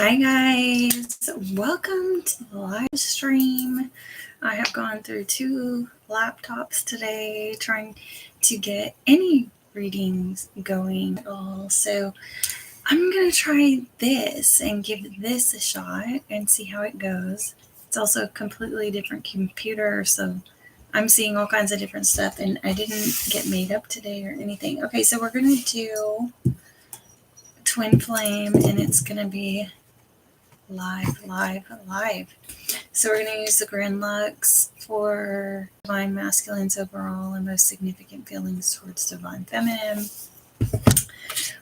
Hi guys, welcome to the live stream. I have gone through 2 laptops today trying to get any readings going at all. So I'm going to try this and give this a shot and see how it goes. It's also a completely different computer, so I'm seeing all kinds of different stuff, and I didn't get made up today or anything. Okay, so we're going to do Twin Flame, and it's going to be live. So we're going to use the Grand Lux for Divine Masculine's overall and most significant feelings towards Divine Feminine.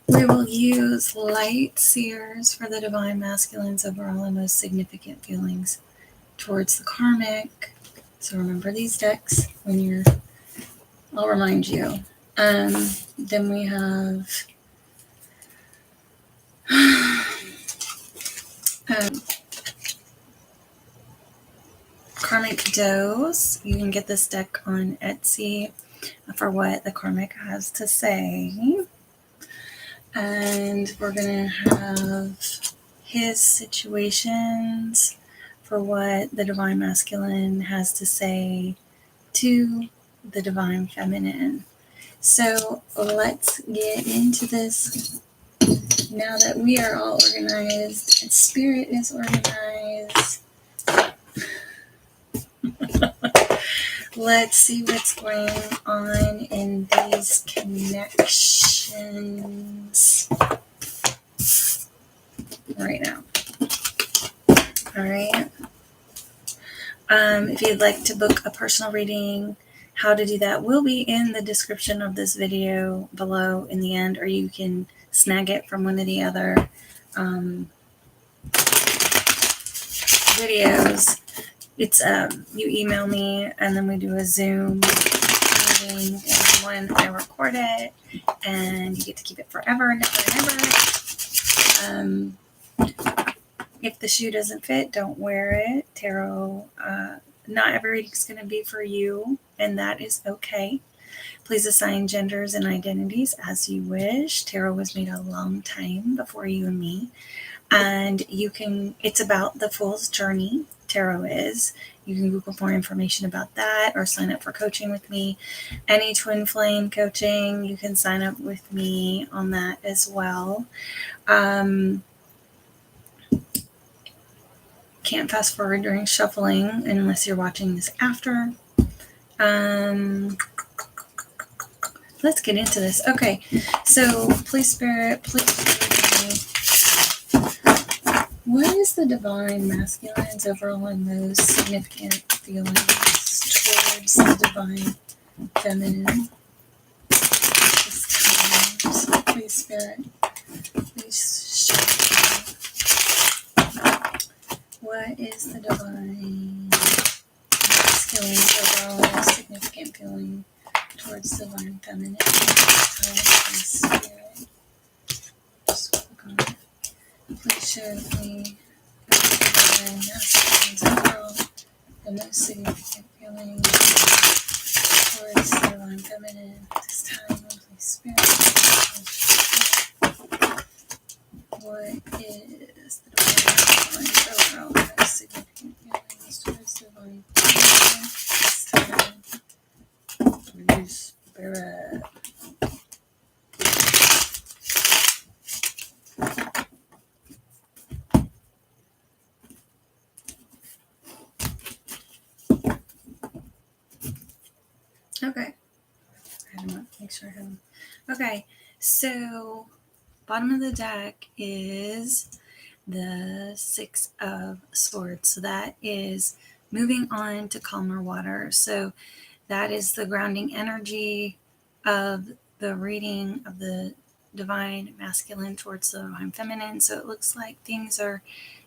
We will use Light Seers for the Divine Masculine's overall and most significant feelings towards the Karmic. So remember these decks when you're, I'll remind you. Then we have Karmic Dose. You can get this deck on Etsy for what the Karmic has to say. And we're going to have his situations for what the Divine Masculine has to say to the Divine Feminine. So let's get into this now that we are all organized and Spirit is organized. Let's see what's going on in these connections right now. All right. If you'd like to book a personal reading, how to do that will be in the description of this video below in the end, or you can snag it from one of the other videos. It's you email me and then we do a Zoom meeting, and when I record it, and you get to keep it forever and ever and ever. If the shoe doesn't fit, don't wear it. Tarot, not every reading is going to be for you, and that is okay. Please assign genders and identities as you wish. Tarot was made a long time before you and me. And it's about the Fool's Journey. Tarot is. You can Google more information about that or sign up for coaching with me. Any Twin Flame coaching, you can sign up with me on that as well. Can't fast forward during shuffling unless you're watching this after. Let's get into this. Okay, so please Spirit, please me. What is the Divine Masculine's overall and most significant feelings towards the Divine Feminine? So please Spirit, please show me. What is the Divine Masculine's overall and most significant feeling towards the Divine Feminine? Please Spirit, just click on it. Please show me the Divine Masculine's overall and most significant feeling towards the Divine Feminine this time. Please Spirit. What is the Divine Masculine's overall and most significant feelings towards the Divine Feminine this time? Please Spirit. Okay. I had to make sure I had them. Okay, so bottom of the deck is the 6 of Swords. So that is moving on to calmer water. So that is the grounding energy of the reading of the Divine Masculine towards the Divine Feminine. So it looks like things are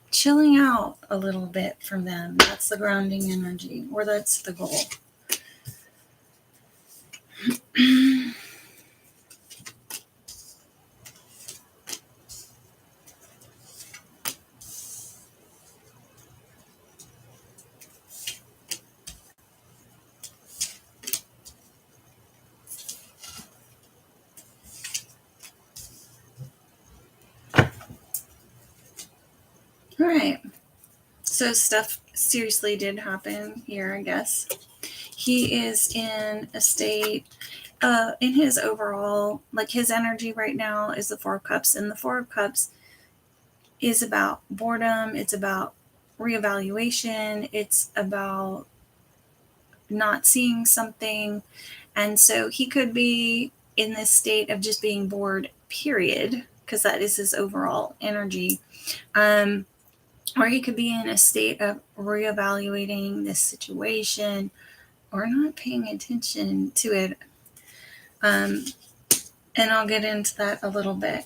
chilling out a little bit from them. That's the grounding energy, or that's the goal. All right. So stuff seriously did happen here, I guess. He is in a state, in his overall, like his energy right now is the Four of Cups, and the Four of Cups is about boredom. It's about reevaluation. It's about not seeing something. And so he could be in this state of just being bored, period, because that is his overall energy. Or he could be in a state of reevaluating this situation or not paying attention to it. And I'll get into that a little bit.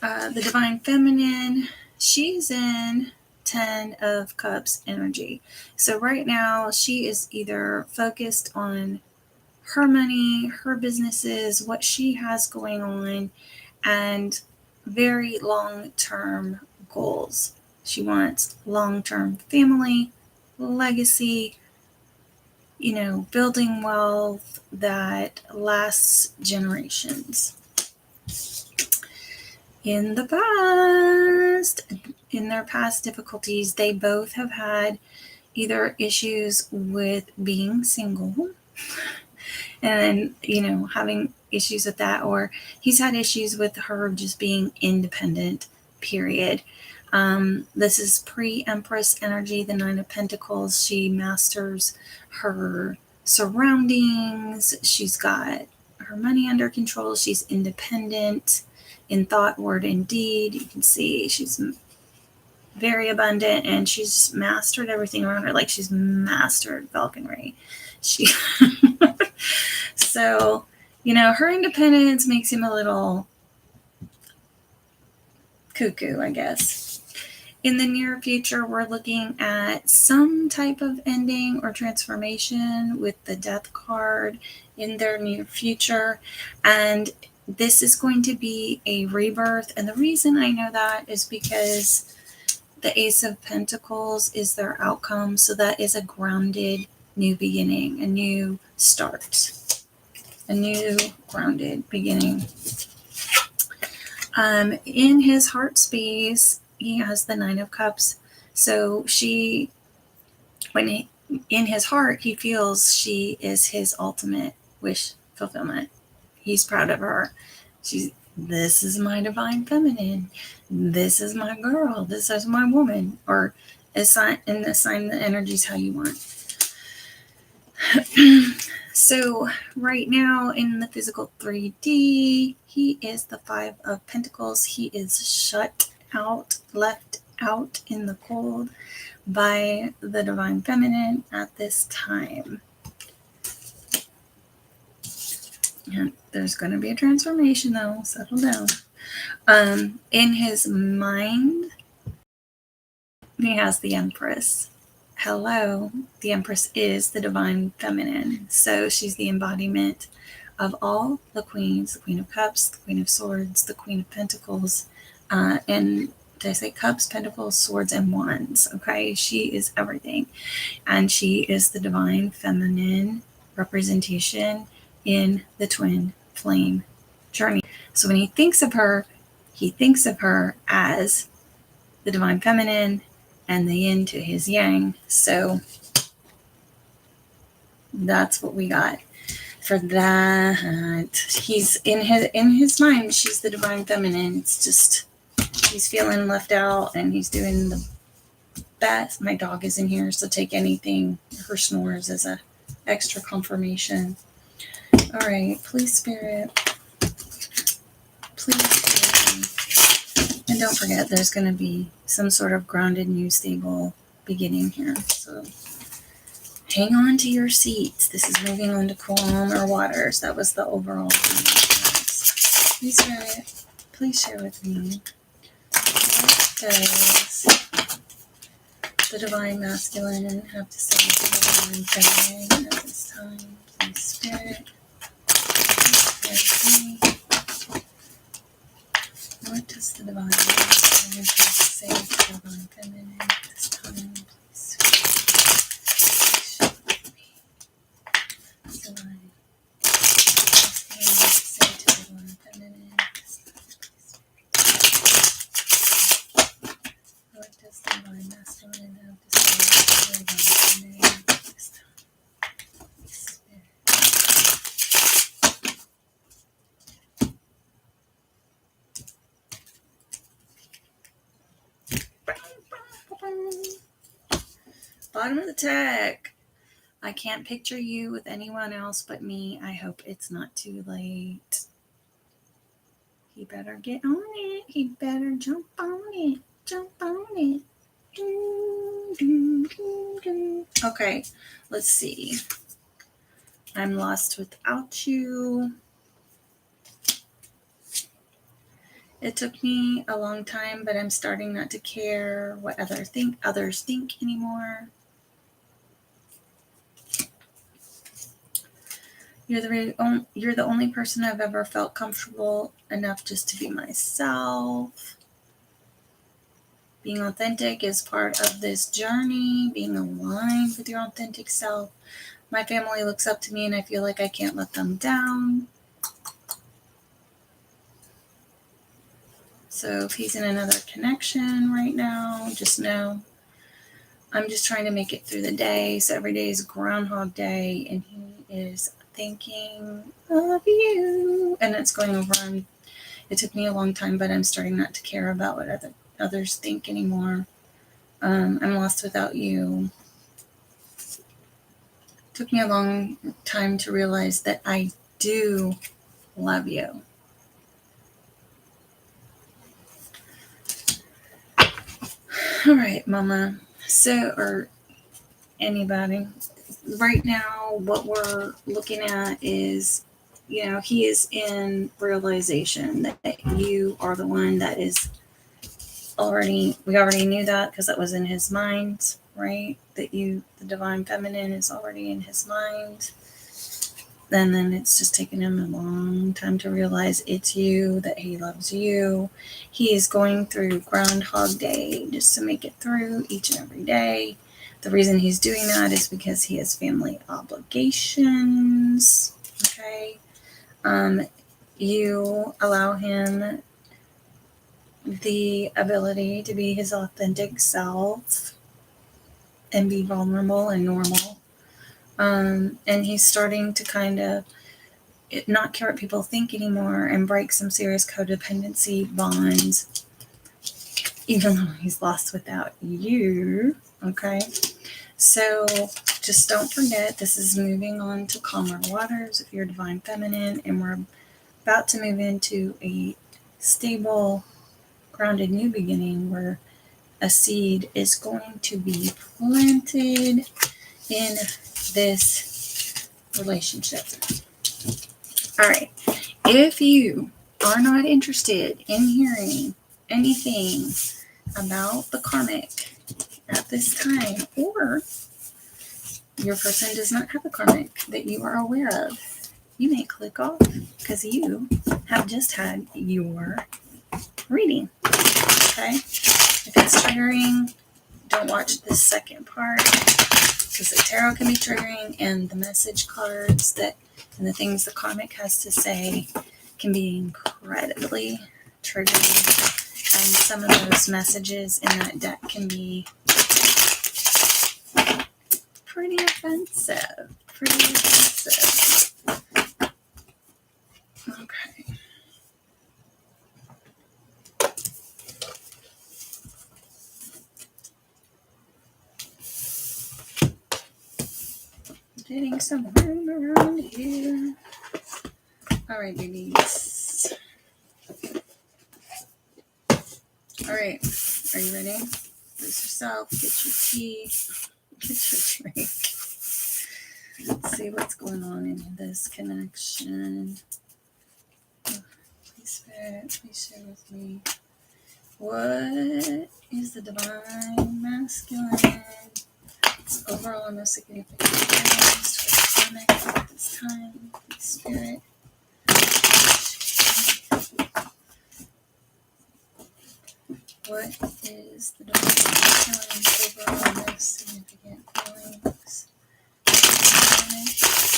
The Divine Feminine, she's in 10 of Cups energy. So right now she is either focused on her money, her businesses, what she has going on, and very long-term goals. She wants long-term family, legacy, building wealth that lasts generations. In the past, in their past difficulties, they both have had either issues with being single and having issues with that, or he's had issues with her just being independent, period. This is pre-Empress energy, the Nine of Pentacles. She masters her surroundings. She's got her money under control. She's independent in thought, word, and deed. You can see she's very abundant, and she's mastered everything around her. Like she's mastered falconry. So, her independence makes him a little cuckoo, I guess. In the near future, we're looking at some type of ending or transformation with the Death card in their near future. And this is going to be a rebirth. And the reason I know that is because the Ace of Pentacles is their outcome. So that is a grounded new beginning, a new start, a new grounded beginning. In his heart space, he has the Nine of Cups. So in his heart, he feels she is his ultimate wish fulfillment. He's proud of her. This is my Divine Feminine. This is my girl. This is my woman. Or assign the energies how you want. So right now in the physical 3D, he is the Five of Pentacles. He is shut out, left out in the cold by the Divine Feminine at this time. And there's going to be a transformation though. Settle down. In his mind, he has the Empress. Hello, the Empress is the Divine Feminine. So she's the embodiment of all the queens, the Queen of Cups, the Queen of Swords, the Queen of Pentacles, and did I say Cups, Pentacles, Swords, and Wands? Okay, she is everything. And she is the Divine Feminine representation in the twin flame journey. So when he thinks of her as the Divine Feminine and the yin to his yang. So that's what we got for that. He's in his mind, she's the Divine Feminine. It's just he's feeling left out, and he's doing the best. My dog is in here, so take anything, her snores, as a extra confirmation. All right, please, Spirit. Please, Spirit. And don't forget, there's going to be some sort of grounded, new, stable beginning here. So hang on to your seats. This is moving on to calmer waters. That was the overall thing. Please, Spirit, please share with me. What does the Divine Masculine have to say to the Divine Feminine at this time? Please, Spirit. What does the Divine Masculine have to say to the Divine Feminine at this time? Please, share with me. Divine Masculine has to say to the Divine Feminine at this time, please. What does the Bottom of the deck. I can't picture you with anyone else but me. I hope it's not too late. He better get on it. He better jump on it. Jump on it. Okay, let's see. I'm lost without you. It took me a long time, but I'm starting not to care what others think anymore. You're the only person I've ever felt comfortable enough just to be myself. Being authentic is part of this journey, being aligned with your authentic self. My family looks up to me and I feel like I can't let them down. So if he's in another connection right now, just know I'm just trying to make it through the day. So every day is Groundhog Day and he is thinking of you. And it's going over on, it took me a long time, but I'm starting not to care about what others think anymore. I'm lost without you. It took me a long time to realize that I do love you. All right, Mama. So, or anybody. Right now, what we're looking at is, he is in realization that you are the one that is we already knew that because that was in his mind, right? That the divine feminine is already in his mind. And then it's just taken him a long time to realize it's you, that he loves you. He is going through Groundhog Day just to make it through each and every day. The reason he's doing that is because he has family obligations. Okay. You allow him the ability to be his authentic self and be vulnerable and normal. And he's starting to kind of not care what people think anymore and break some serious codependency bonds, even though he's lost without you. Okay. So just don't forget, this is moving on to calmer waters if you're divine feminine, and we're about to move into a stable, grounded new beginning where a seed is going to be planted in this relationship. All right. If you are not interested in hearing anything about the karmic at this time, or your person does not have a karmic that you are aware of, you may click off because you have just had your reading. Okay? If it's triggering, don't watch this second part because the tarot can be triggering and the message cards and the things the karmic has to say can be incredibly triggering. And some of those messages in that deck can be pretty offensive. Okay. Getting some room around here. All right, babies. All right. Are you ready? Brace yourself. Get your tea. Get your drink. Let's see what's going on in this connection. Oh, please, Spirit, please share with me. What is the divine masculine? Overall, no significant feelings towards karmic at this time. Please, Spirit. What is the divine masculine? Overall, no significant feelings.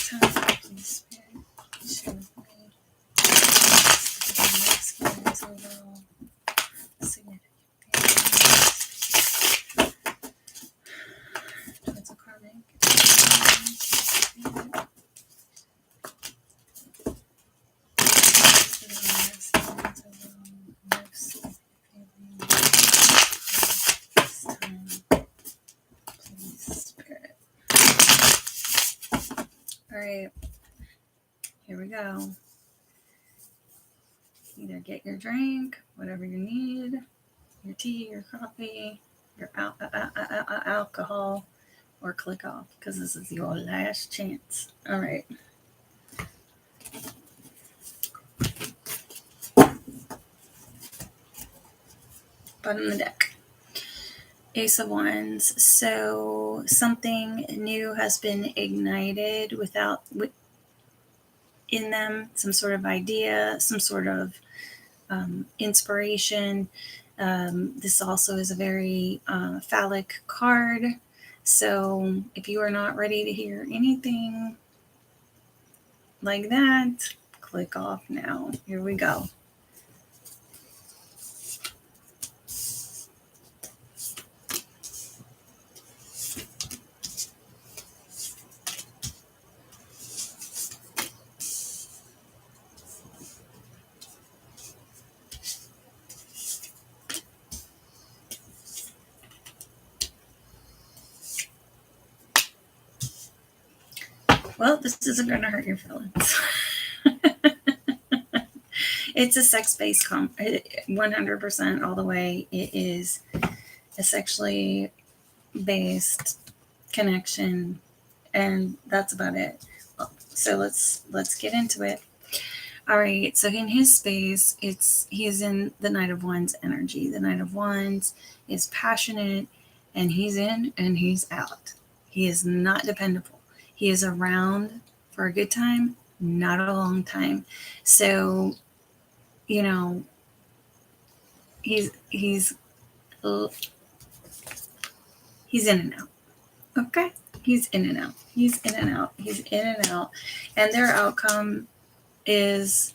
Time, please, Spirit. Share with me. The divine masculine's overall significant feelings towards a karmic. Please. right, here we go. Either get your drink, whatever you need, your tea, your coffee, your alcohol, or click off, because this is your last chance. All right. Bottom of the deck. Ace of Wands. So something new has been ignited in them, some sort of idea, some sort of inspiration. This also is a very phallic card. So if you are not ready to hear anything like that, click off now. Here we go. Well, this isn't going to hurt your feelings. It's a sex-based 100% all the way. It is a sexually based connection, and that's about it. So let's get into it. All right, so in his space, he's in the Knight of Wands energy. The Knight of Wands is passionate, and he's in and he's out. He is not dependable. He is around for a good time, not a long time. So, you know, he's in and out. Okay? He's in and out. He's in and out. He's in and out. And their outcome is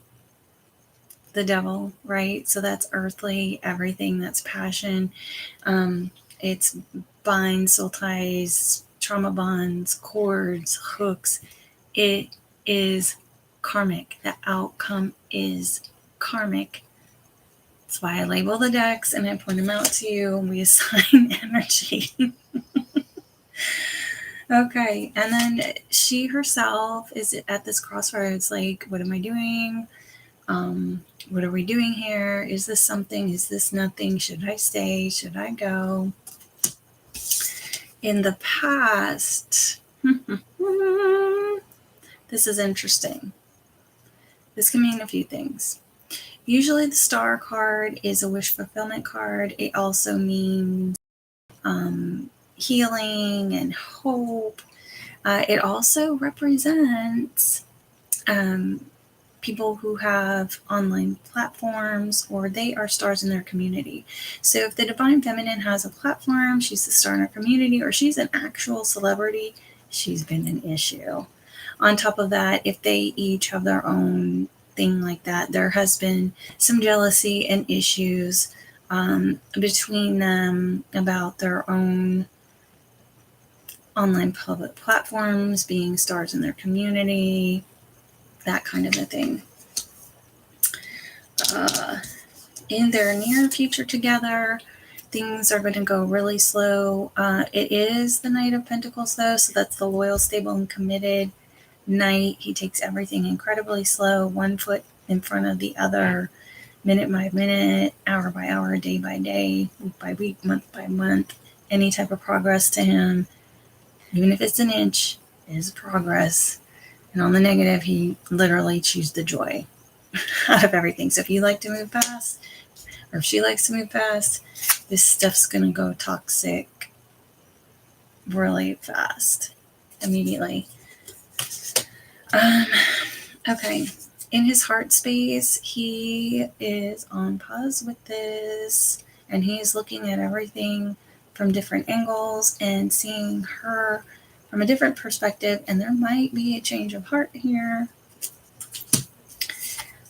the devil, right? So that's earthly, everything that's passion. It's binds, soul ties, trauma bonds, cords, hooks. It is karmic. The outcome is karmic. That's why I label the decks and I point them out to you and we assign energy. Okay, and then she herself is at this crossroads, like, what am I doing? What are we doing here? Is this something? Is this nothing? Should I stay? Should I go? In the past, this is interesting. This can mean a few things. Usually the Star card is a wish fulfillment card. It also means healing and hope. It also represents people who have online platforms, or they are stars in their community. So if the Divine Feminine has a platform, she's a star in her community, or she's an actual celebrity, she's been an issue. On top of that, if they each have their own thing like that, there has been some jealousy and issues between them about their own online public platforms, being stars in their community, that kind of a thing. In their near future together, things are going to go really slow. It is the Knight of Pentacles, though, so that's the loyal, stable, and committed Knight. He takes everything incredibly slow, one foot in front of the other, minute by minute, hour by hour, day by day, week by week, month by month. Any type of progress to him, even if it's an inch, is progress. And on the negative, he literally chews the joy out of everything. So if you like to move fast, or if she likes to move fast, this stuff's going to go toxic really fast, immediately. Okay. In his heart space, he is on pause with this, and he is looking at everything from different angles and seeing her from a different perspective, and there might be a change of heart here.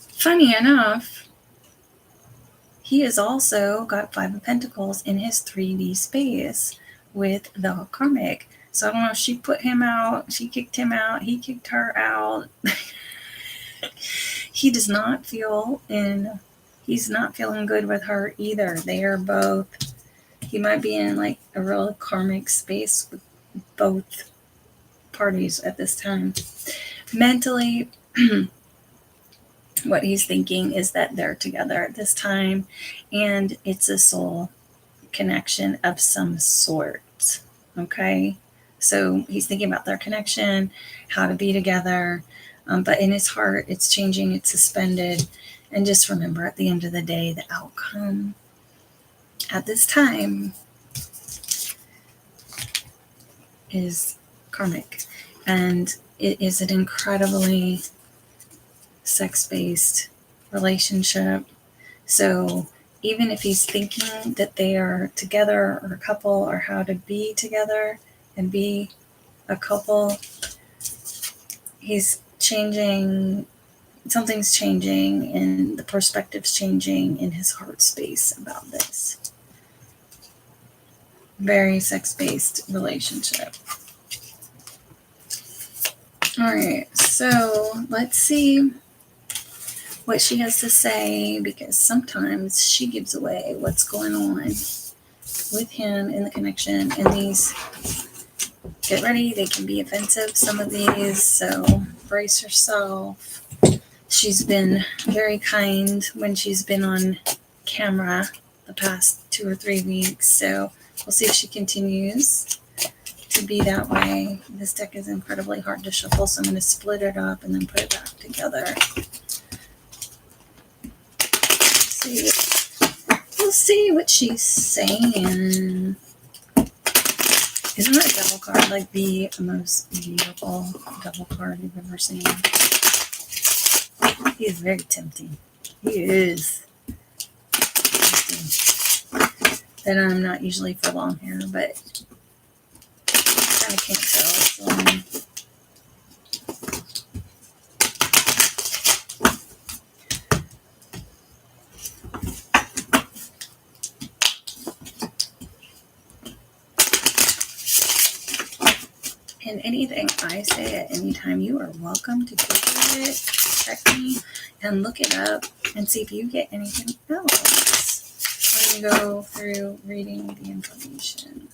Funny enough, he has also got 5 of Pentacles in his 3D space with the Karmic. So I don't know if she put him out, she kicked him out, he kicked her out. He does not feel he's not feeling good with her either. They are both, he might be in like a real karmic space with both parties at this time. Mentally, what he's thinking is that they're together at this time, and it's a soul connection of some sort. Okay, so he's thinking about their connection, how to be together, but in his heart it's changing, it's suspended. And just remember, at the end of the day, the outcome at this time is karmic, and it is an incredibly sex-based relationship. So even if he's thinking that they are together or a couple, or how to be together and be a couple, he's changing. Something's changing, and the perspective's changing in his heart space about this. Very sex-based relationship. All right, so let's see what she has to say, because sometimes she gives away what's going on with him in the connection. And these, get ready, they can be offensive, some of these, so brace yourself. She's been very kind when she's been on camera the past 2 or 3 weeks, so we'll see if she continues to be that way. This deck is incredibly hard to shuffle, so I'm going to split it up and then put it back together. We'll see what she's saying. Isn't that devil card like the most beautiful devil card you've ever seen? He is very tempting. He is tempting. Then I'm not usually for long hair, but kind of can't tell. So and anything I say at any time, you are welcome to Google it, check me, and look it up and see if you get anything else when you go through reading the information.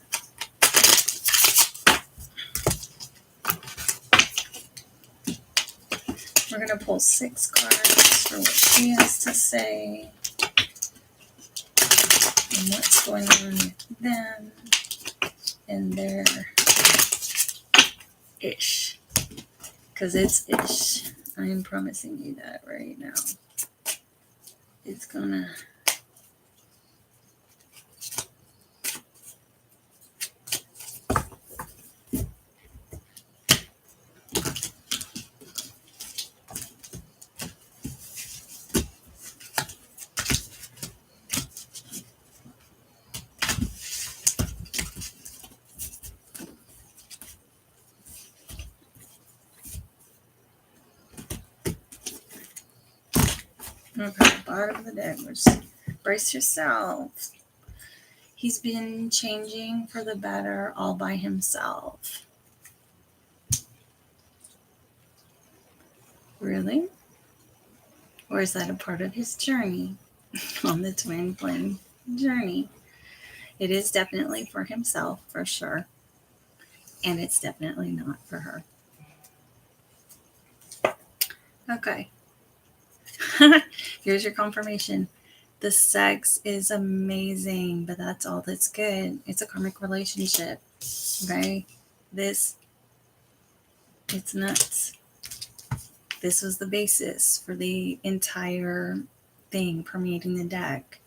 We're going to pull 6 cards for what she has to say and what's going on with them and their ish. Because it's ish. I am promising you that right now. It's gonna... Okay, bottom of the deck. Brace yourself. He's been changing for the better all by himself. Really? Or is that a part of his journey on the twin flame journey? It is definitely for himself, for sure. And it's definitely not for her. Okay. Here's your confirmation. The sex is amazing, but that's all that's good. It's a karmic relationship, okay? It's nuts. This was the basis for the entire thing permeating the deck.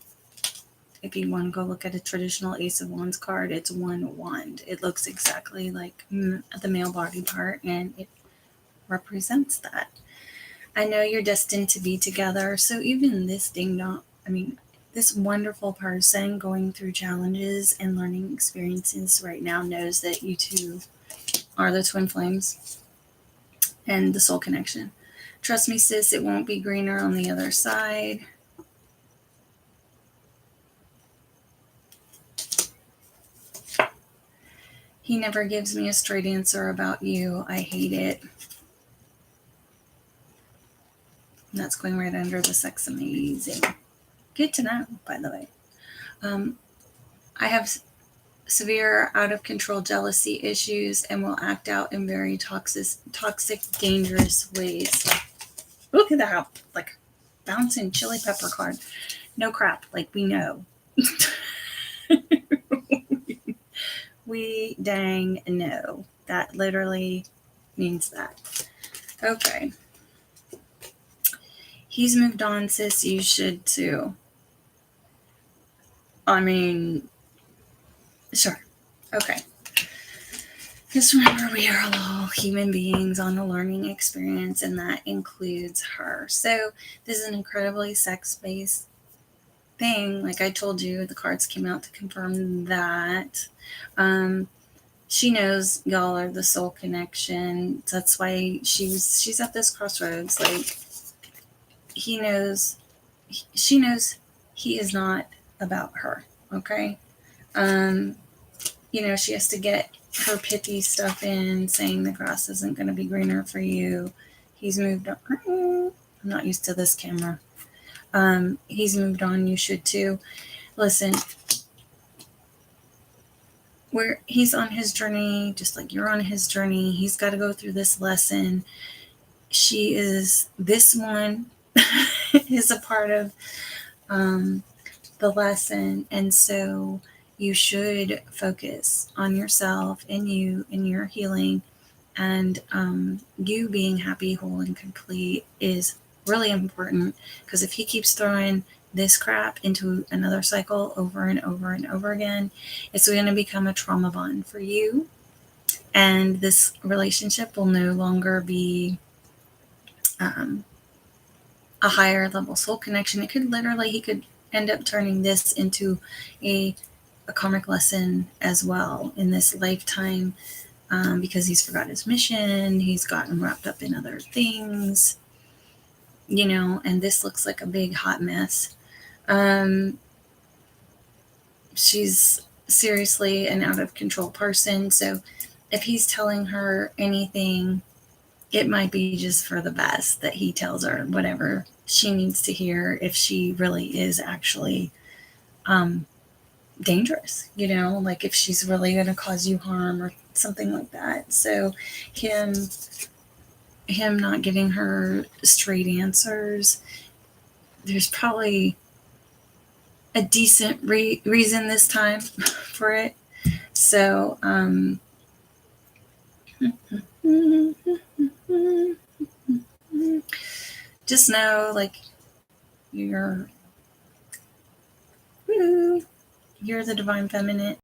If you want to go look at a traditional Ace of Wands card, it's one wand. It looks exactly like the male body part, and it represents that. I know you're destined to be together. So even this this wonderful person going through challenges and learning experiences right now knows that you two are the twin flames and the soul connection. Trust me, sis, it won't be greener on the other side. He never gives me a straight answer about you. I hate it. And that's going right under the sex amazing. Good to know, by the way. I have severe out of control jealousy issues and will act out in very toxic, dangerous ways. Look at that, like bouncing chili pepper card. No crap, like we know. We dang know. That literally means that. Okay. He's moved on, sis. You should too. I mean, sure. Okay. Just remember, we are all human beings on a learning experience, and that includes her. So this is an incredibly sex-based thing. Like I told you, the cards came out to confirm that. She knows y'all are the soul connection. That's why she's at this crossroads. Like she knows he is not about her. Okay. She has to get her pithy stuff in, saying the grass isn't going to be greener for you. He's moved on. I'm not used to this camera. He's moved on. You should too. Listen, he's on his journey, just like you're on his journey. He's got to go through this lesson. This one is a part of the lesson. And so you should focus on yourself and you and your healing, and you being happy, whole, and complete is really important, because if he keeps throwing this crap into another cycle over and over and over again, it's going to become a trauma bond for you, and this relationship will no longer be a higher level soul connection. He could end up turning this into a karmic lesson as well in this lifetime, because he's forgot his mission, he's gotten wrapped up in other things, and this looks like a big hot mess. She's seriously an out of control person, so if he's telling her anything, it might be just for the best that he tells her whatever she needs to hear, if she really is actually dangerous, like if she's really going to cause you harm or something like that. So him not giving her straight answers, there's probably a decent reason this time for it. So just know, like, you're the divine feminine.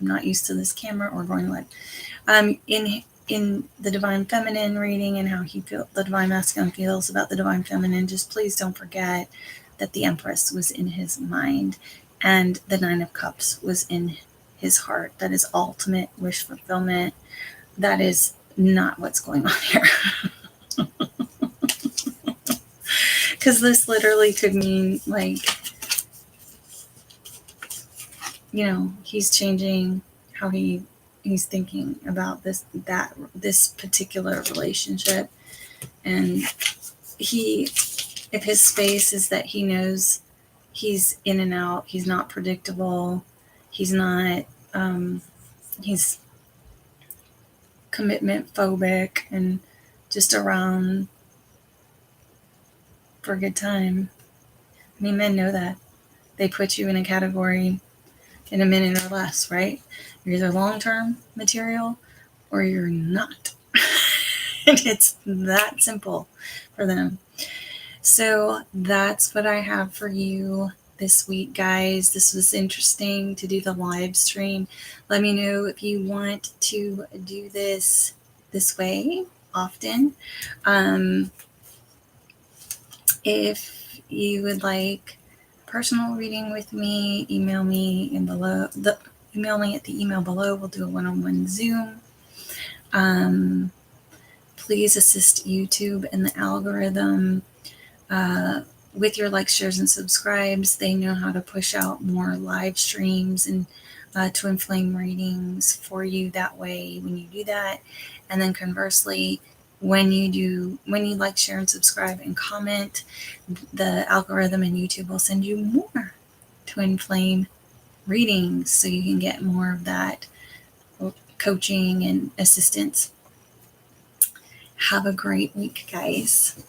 I'm not used to this camera or going live. In the divine feminine reading and how the divine masculine feels about the divine feminine, just please don't forget that the Empress was in his mind and the Nine of Cups was in his heart. That is ultimate wish fulfillment. That is not what's going on here. Because this literally could mean, like, he's changing how he's thinking about this particular relationship. And if his space is that he knows he's in and out, he's not predictable, he's not, he's commitment phobic and just around for a good time. I mean, men know that. They put you in a category in a minute or less, right? You're either long-term material or you're not. And it's that simple for them. So that's what I have for you this week, guys. This was interesting to do the live stream. Let me know if you want to do this way often. If you would like personal reading with me, email me at the email below. We'll do a one-on-one Zoom. Please assist YouTube and the algorithm with your likes, shares, and subscribes. They know how to push out more live streams and to inflame readings for you that way when you do that. And then conversely, when you like, share, and subscribe and comment, the algorithm and YouTube will send you more to inflame readings so you can get more of that coaching and assistance. Have a great week, guys.